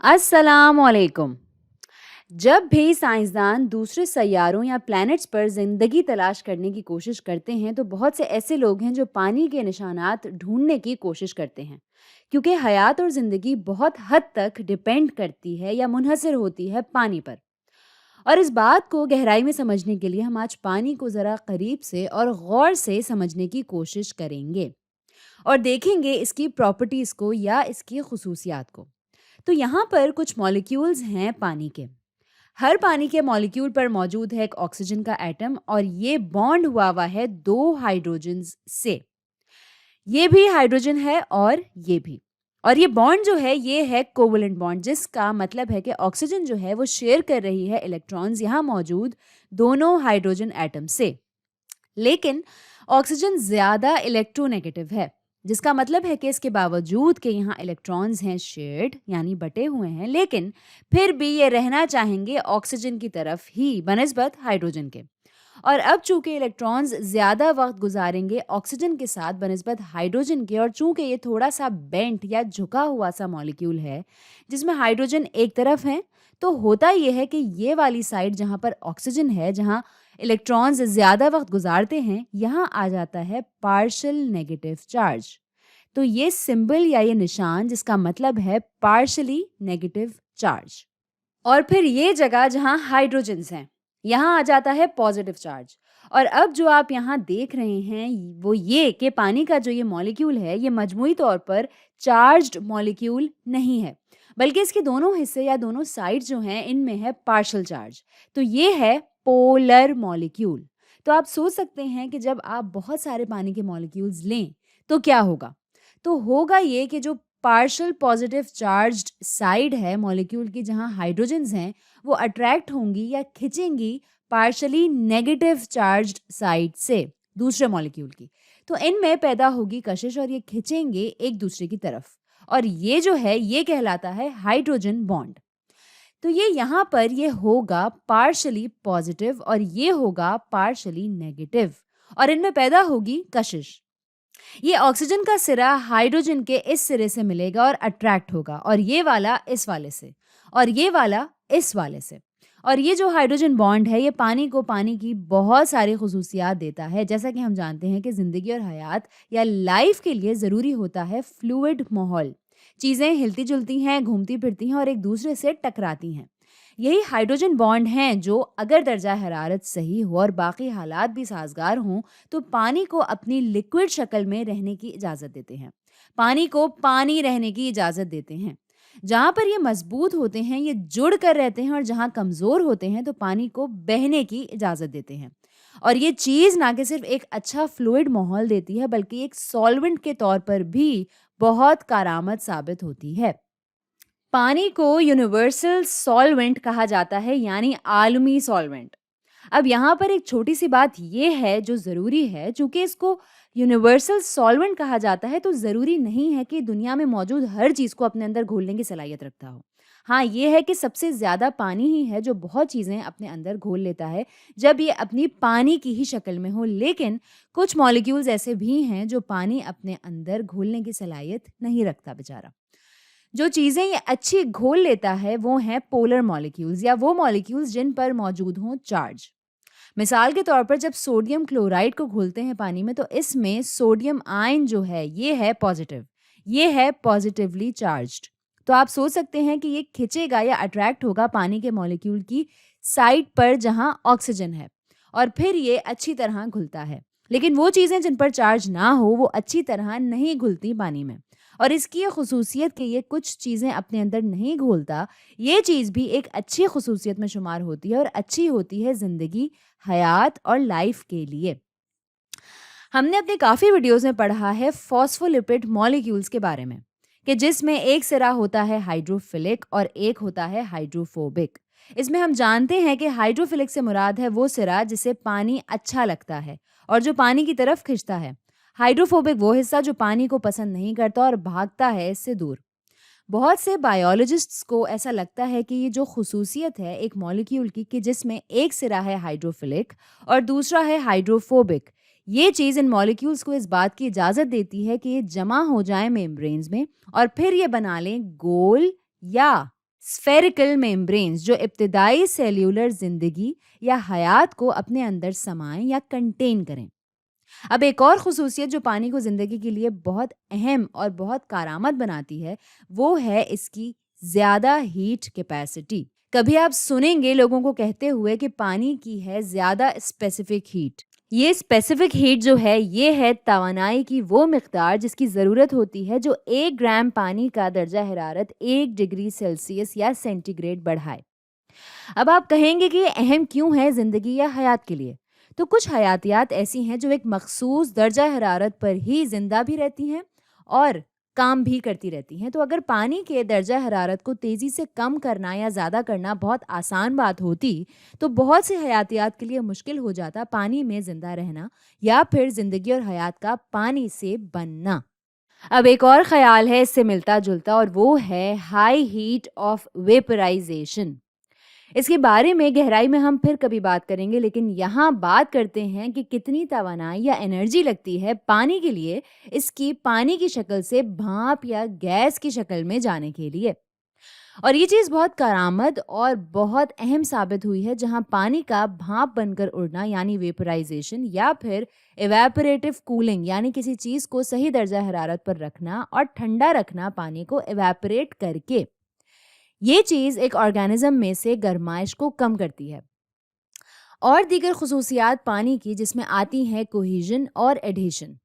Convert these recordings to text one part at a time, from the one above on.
अस्सलाम वालेकुम। जब भी साइंसदान दूसरे सैयारों या प्लैनेट्स पर जिंदगी तलाश करने की कोशिश करते हैं तो बहुत से ऐसे लोग हैं जो पानी के निशानात ढूंढने की कोशिश करते हैं, क्योंकि हयात और जिंदगी बहुत हद तक डिपेंड करती है या मुनहसर होती है पानी पर। और इस बात को गहराई में समझने के लिए हम आज पानी को ज़रा करीब से और गौर से समझने की कोशिश करेंगे और देखेंगे इसकी प्रॉपर्टीज़ को या इसकी खसूसियात को। तो यहाँ पर कुछ मॉलिक्यूल्स हैं पानी के। हर पानी के मॉलिक्यूल पर मौजूद है एक ऑक्सीजन का एटम और ये बॉन्ड हुआ हुआ है दो हाइड्रोजन्स से। ये भी हाइड्रोजन है और ये भी। और ये बॉन्ड जो है ये है कोवलेंट बॉन्ड, जिसका मतलब है कि ऑक्सीजन जो है वो शेयर कर रही है इलेक्ट्रॉन्स यहाँ मौजूद दोनों हाइड्रोजन एटम से। लेकिन ऑक्सीजन ज़्यादा इलेक्ट्रोनेगेटिव है, जिसका मतलब है कि इसके बावजूद कि यहाँ इलेक्ट्रॉन्स हैं शेयर्ड यानी बटे हुए हैं, लेकिन फिर भी ये रहना चाहेंगे ऑक्सीजन की तरफ ही बनिस्बत हाइड्रोजन के। और अब चूंकि इलेक्ट्रॉन्स ज़्यादा वक्त गुजारेंगे ऑक्सीजन के साथ बनिस्बत हाइड्रोजन के, और चूंकि ये थोड़ा सा बेंट या झुका हुआ सा मॉलिक्यूल है जिसमें हाइड्रोजन एक तरफ है, तो होता ये है कि ये वाली साइड जहाँ पर ऑक्सीजन है, जहाँ इलेक्ट्रॉन्स ज़्यादा वक्त गुजारते हैं, यहाँ आ जाता है पार्शियल नेगेटिव चार्ज। तो ये सिंबल या ये निशान जिसका मतलब है पार्शियली नेगेटिव चार्ज। और फिर ये जगह जहाँ हाइड्रोजन्स हैं, यहाँ आ जाता है पॉजिटिव चार्ज। और अब जो आप यहाँ देख रहे हैं वो ये कि पानी का जो ये मॉलिक्यूल है ये मजमूई तौर पर चार्ज्ड मॉलिक्यूल नहीं है, बल्कि इसके दोनों हिस्से या दोनों साइड जो हैं इनमें है पार्शियल चार्ज। तो ये है पोलर मॉलिक्यूल। तो आप सोच सकते हैं कि जब आप बहुत सारे पानी के मॉलिक्यूल्स लें तो क्या होगा। तो होगा ये कि जो पार्शियल पॉजिटिव चार्ज्ड साइड है मॉलिक्यूल की, जहाँ हाइड्रोजन्स हैं, वो अट्रैक्ट होंगी या खिंचेंगी पार्शियली नेगेटिव चार्ज्ड साइड से दूसरे मॉलिक्यूल की। तो इनमें पैदा होगी कशिश और ये खिंचेंगे एक दूसरे की तरफ, और ये जो है ये कहलाता है हाइड्रोजन बॉन्ड। तो ये यहाँ पर ये होगा पार्शियली पॉजिटिव और ये होगा पार्शियली नेगेटिव, और इनमें पैदा होगी कशिश। ये ऑक्सीजन का सिरा हाइड्रोजन के इस सिरे से मिलेगा और अट्रैक्ट होगा, और ये वाला इस वाले से, और ये वाला इस वाले से। और ये जो हाइड्रोजन बॉन्ड है ये पानी को पानी की बहुत सारी खसूसियात देता है। जैसा कि हम जानते हैं कि ज़िंदगी और हयात या लाइफ के लिए ज़रूरी होता है फ्लूइड माहौल। चीज़ें हिलती जुलती हैं, घूमती फिरती हैं और एक दूसरे से टकराती हैं। यही हाइड्रोजन बॉन्ड हैं जो अगर दर्जा हरारत सही हो और बाकी हालात भी साजगार हों तो पानी को अपनी लिक्विड शक्ल में रहने की इजाज़त देते हैं। पानी को पानी रहने की इजाज़त देते हैं। जहाँ पर ये मजबूत होते हैं ये जुड़ कर रहते हैं, और जहाँ कमज़ोर होते हैं तो पानी को बहने की इजाज़त देते हैं। और ये चीज़ ना कि सिर्फ एक अच्छा फ्लूइड माहौल देती है बल्कि एक सॉल्वेंट के तौर पर भी बहुत कारआमद साबित होती है। पानी को यूनिवर्सल सॉल्वेंट कहा जाता है, यानी आलमी सॉल्वेंट। अब यहाँ पर एक छोटी सी बात ये है जो ज़रूरी है, चूंकि इसको यूनिवर्सल सॉल्वेंट कहा जाता है तो ज़रूरी नहीं है कि दुनिया में मौजूद हर चीज़ को अपने अंदर घोलने की सलाहियत रखता हो। हाँ, ये है कि सबसे ज़्यादा पानी ही है जो बहुत चीज़ें अपने अंदर घोल लेता है जब ये अपनी पानी की ही शक्ल में हो, लेकिन कुछ मॉलिक्यूल्स ऐसे भी हैं जो पानी अपने अंदर घोलने की सलाहियत नहीं रखता बेचारा। जो चीज़ें ये अच्छी घोल लेता है वो हैं पोलर मॉलिक्यूल्स, या वो मॉलिक्यूल्स जिन पर मौजूद हों चार्ज। मिसाल के तौर पर जब सोडियम क्लोराइड को घोलते हैं पानी में तो इसमें सोडियम आयन जो है ये है पॉजिटिव, ये है पॉजिटिवली चार्ज्ड। तो आप सोच सकते हैं कि ये खिंचेगा या अट्रैक्ट होगा पानी के मॉलिक्यूल की साइड पर जहां ऑक्सीजन है, और फिर ये अच्छी तरह घुलता है। लेकिन वो चीज़ें जिन पर चार्ज ना हो वो अच्छी तरह नहीं घुलती पानी में, और इसकी ये खसूसियत कि ये कुछ चीज़ें अपने अंदर नहीं घोलता, ये चीज़ भी एक अच्छी खसूसियत में शुमार होती है और अच्छी होती है ज़िंदगी, हयात और लाइफ के लिए। हमने अपने काफ़ी वीडियोस में पढ़ा है फॉस्फोलिपिड मॉलिक्यूल्स के बारे में, कि जिसमें एक सिरा होता है हाइड्रोफिलिक और एक होता है हाइड्रोफोबिक। इसमें हम जानते हैं कि हाइड्रोफिलिक से मुराद है वो सिरा जिसे पानी अच्छा लगता है और जो पानी की तरफ खिंचता है। हाइड्रोफोबिक वो हिस्सा जो पानी को पसंद नहीं करता और भागता है इससे दूर। बहुत से बायोलॉजिस्ट्स को ऐसा लगता है कि ये जो खुसूसियत है एक मॉलिक्यूल की, कि जिसमें एक सिरा है हाइड्रोफिलिक और दूसरा है हाइड्रोफोबिक, ये चीज़ इन मॉलिक्यूल्स को इस बात की इजाज़त देती है कि ये जमा हो जाएं मेम्ब्रेन्स में और फिर ये बना लें गोल या स्फेरिकल मेम्ब्रेन्स जो इब्तदाई सेल्यूलर जिंदगी या हयात को अपने अंदर समाएं या कंटेन करें। अब एक और ख़ुसूसियत जो पानी को ज़िंदगी के लिए बहुत अहम और बहुत कारआमद बनाती है, वो है इसकी ज़्यादा हीट कैपेसिटी। कभी आप सुनेंगे लोगों को कहते हुए कि पानी की है ज़्यादा स्पेसिफिक हीट। ये स्पेसिफिक हीट जो है, ये है तवानाई की वो मिक़दार जिसकी ज़रूरत होती है जो 1 ग्राम पानी का दर्जा हरारत 1 डिग्री सेल्सियस या सेंटीग्रेड बढ़ाए। अब आप कहेंगे कि ये अहम क्यों है ज़िंदगी या हयात के लिए? तो कुछ हयातियात ऐसी हैं जो एक मखसूस दर्जा हरारत पर ही ज़िंदा भी रहती हैं और काम भी करती रहती हैं। तो अगर पानी के दर्जा हरारत को तेज़ी से कम करना या ज़्यादा करना बहुत आसान बात होती, तो बहुत सी हयातियात के लिए मुश्किल हो जाता पानी में ज़िंदा रहना या फिर ज़िंदगी और हयात का पानी से बनना। अब एक और ख़्याल है इससे मिलता-जुलता, और वो है हाई हीट ऑफ वेपराइज़ेशन। इसके बारे में गहराई में हम फिर कभी बात करेंगे, लेकिन यहाँ बात करते हैं कि कितनी तवानाई या एनर्जी लगती है पानी के लिए इसकी पानी की शक्ल से भाप या गैस की शक्ल में जाने के लिए। और ये चीज़ बहुत करामद और बहुत अहम साबित हुई है, जहाँ पानी का भाप बनकर उड़ना यानी वेपराइजेशन या फिर इवेपोरेटिव कूलिंग यानी किसी चीज़ को सही दर्जा हरारत पर रखना और ठंडा रखना पानी को इवेपोरेट करके, ये चीज़ एक ऑर्गेनिज्म में से गर्माइश को कम करती है। और दीगर खुसूसियात पानी की जिसमें आती हैं कोहेजन और एडहेशन।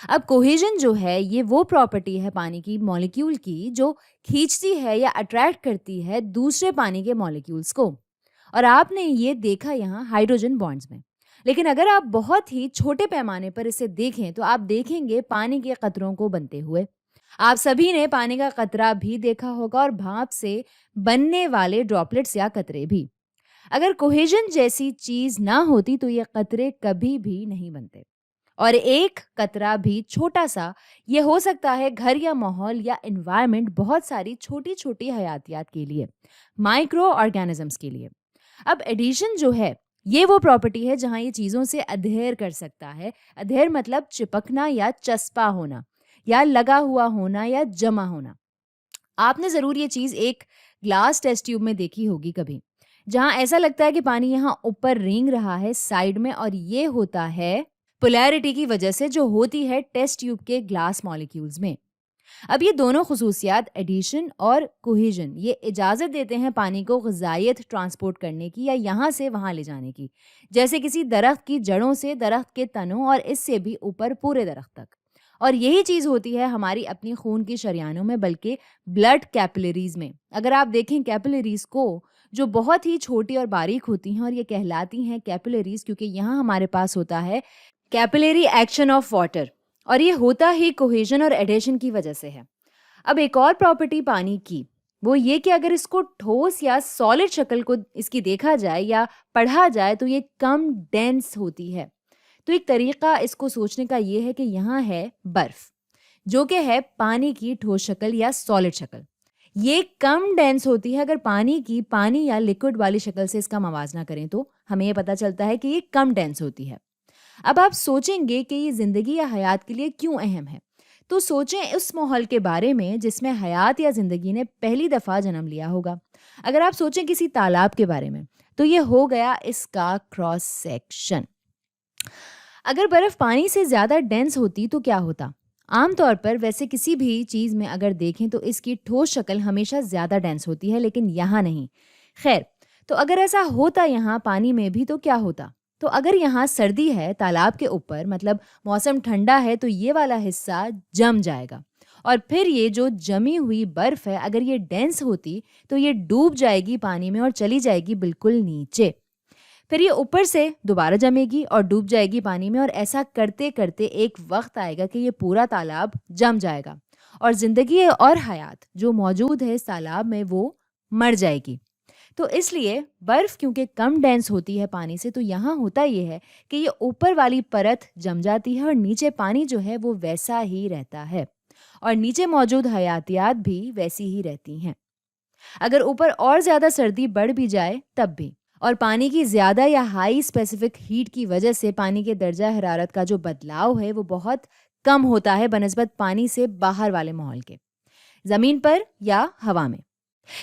अब कोहेजन जो है, ये वो प्रॉपर्टी है पानी की मॉलिक्यूल की जो खींचती है या अट्रैक्ट करती है दूसरे पानी के मॉलिक्यूल्स को। और आपने ये देखा यहाँ हाइड्रोजन बॉन्ड्स में। लेकिन अगर आप बहुत ही छोटे पैमाने पर इसे देखें तो आप देखेंगे पानी के कतरों को बनते हुए। आप सभी ने पानी का कतरा भी देखा होगा और भाप से बनने वाले ड्रॉपलेट्स या कतरे भी। अगर कोहेजन जैसी चीज ना होती तो ये कतरे कभी भी नहीं बनते। और एक कतरा भी छोटा सा, ये हो सकता है घर या माहौल या एनवायरनमेंट बहुत सारी छोटी छोटी हयातियात के लिए, माइक्रो ऑर्गेनिजम्स के लिए। अब एडिशन जो है, ये वो प्रॉपर्टी है जहाँ ये चीज़ों से अधेर कर सकता है। अधेर मतलब चिपकना या चस्पा होना या लगा हुआ होना या जमा होना। आपने ज़रूर ये चीज़ एक ग्लास टेस्ट ट्यूब में देखी होगी कभी, जहाँ ऐसा लगता है कि पानी यहाँ ऊपर रेंग रहा है साइड में, और ये होता है पोलैरिटी की वजह से जो होती है टेस्ट ट्यूब के ग्लास मॉलिक्यूल्स में। अब ये दोनों खुसूसियात एडिशन और कोहेजन ये इजाज़त देते हैं पानी को ग़िज़ाइयत ट्रांसपोर्ट करने की या यहाँ से वहाँ ले जाने की, जैसे किसी दरख्त की जड़ों से दरख्त के तनों और इससे भी ऊपर पूरे दरख्त तक। और यही चीज़ होती है हमारी अपनी खून की शरियानों में, बल्कि ब्लड कैपिलरीज में। अगर आप देखें कैपिलरीज को, जो बहुत ही छोटी और बारीक होती हैं, और ये कहलाती हैं कैपिलरीज क्योंकि यहाँ हमारे पास होता है कैपिलरी एक्शन ऑफ वाटर, और ये होता ही कोहेजन और एडेशन की वजह से है। अब एक और प्रॉपर्टी पानी की, वो ये कि अगर इसको ठोस या सॉलिड शक्ल को इसकी देखा जाए या पढ़ा जाए तो ये कम डेंस होती है। तो एक तरीका इसको सोचने का ये है कि यहाँ है बर्फ, जो कि है पानी की ठोस शक्ल या सॉलिड शक्ल। ये कम डेंस होती है अगर पानी की पानी या लिक्विड वाली शक्ल से इसका मवाजना करें, तो हमें ये पता चलता है कि ये कम डेंस होती है। अब आप सोचेंगे कि ये ज़िंदगी या हयात के लिए क्यों अहम है, तो सोचें उस माहौल के बारे में जिसमें हयात या ज़िंदगी ने पहली दफ़ा जन्म लिया होगा। अगर आप सोचें किसी तालाब के बारे में, तो ये हो गया इसका क्रॉस सेक्शन। अगर बर्फ़ पानी से ज़्यादा डेंस होती तो क्या होता? आमतौर पर वैसे किसी भी चीज़ में अगर देखें तो इसकी ठोस शक्ल हमेशा ज़्यादा डेंस होती है, लेकिन यहाँ नहीं। खैर, तो अगर ऐसा होता यहाँ पानी में भी तो क्या होता? तो अगर यहाँ सर्दी है तालाब के ऊपर, मतलब मौसम ठंडा है, तो ये वाला हिस्सा जम जाएगा। और फिर ये जो जमी हुई बर्फ़ है, अगर ये डेंस होती तो ये डूब जाएगी पानी में और चली जाएगी बिल्कुल नीचे। फिर ये ऊपर से दोबारा जमेगी और डूब जाएगी पानी में, और ऐसा करते करते एक वक्त आएगा कि ये पूरा तालाब जम जाएगा और ज़िंदगी और हयात जो मौजूद है इस तालाब में वो मर जाएगी। तो इसलिए बर्फ़ क्योंकि कम डेंस होती है पानी से, तो यहाँ होता ये है कि ये ऊपर वाली परत जम जाती है और नीचे पानी जो है वो वैसा ही रहता है, और नीचे मौजूद हयातियात भी वैसी ही रहती हैं। अगर ऊपर और ज़्यादा सर्दी बढ़ भी जाए तब भी, और पानी की ज़्यादा या हाई स्पेसिफिक हीट की वजह से पानी के दर्जा हरारत का जो बदलाव है वो बहुत कम होता है बनिस्बत पानी से बाहर वाले माहौल के, ज़मीन पर या हवा में।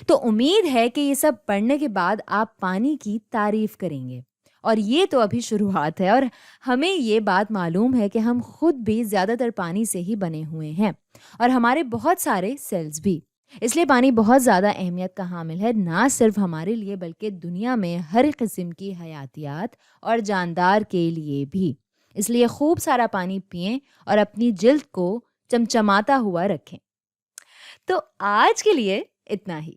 تو امید ہے کہ یہ سب پڑھنے کے بعد آپ پانی کی تعریف کریں گے، اور یہ تو ابھی شروعات ہے، اور ہمیں یہ بات معلوم ہے کہ ہم خود بھی زیادہ تر پانی سے ہی بنے ہوئے ہیں، اور ہمارے بہت سارے سیلز بھی۔ اس لیے پانی بہت زیادہ اہمیت کا حامل ہے، نہ صرف ہمارے لیے بلکہ دنیا میں ہر قسم کی حیاتیات اور جاندار کے لیے بھی۔ اس لیے خوب سارا پانی پئیں اور اپنی جلد کو چمچماتا ہوا رکھیں۔ تو آج کے لیے اتنا ہی۔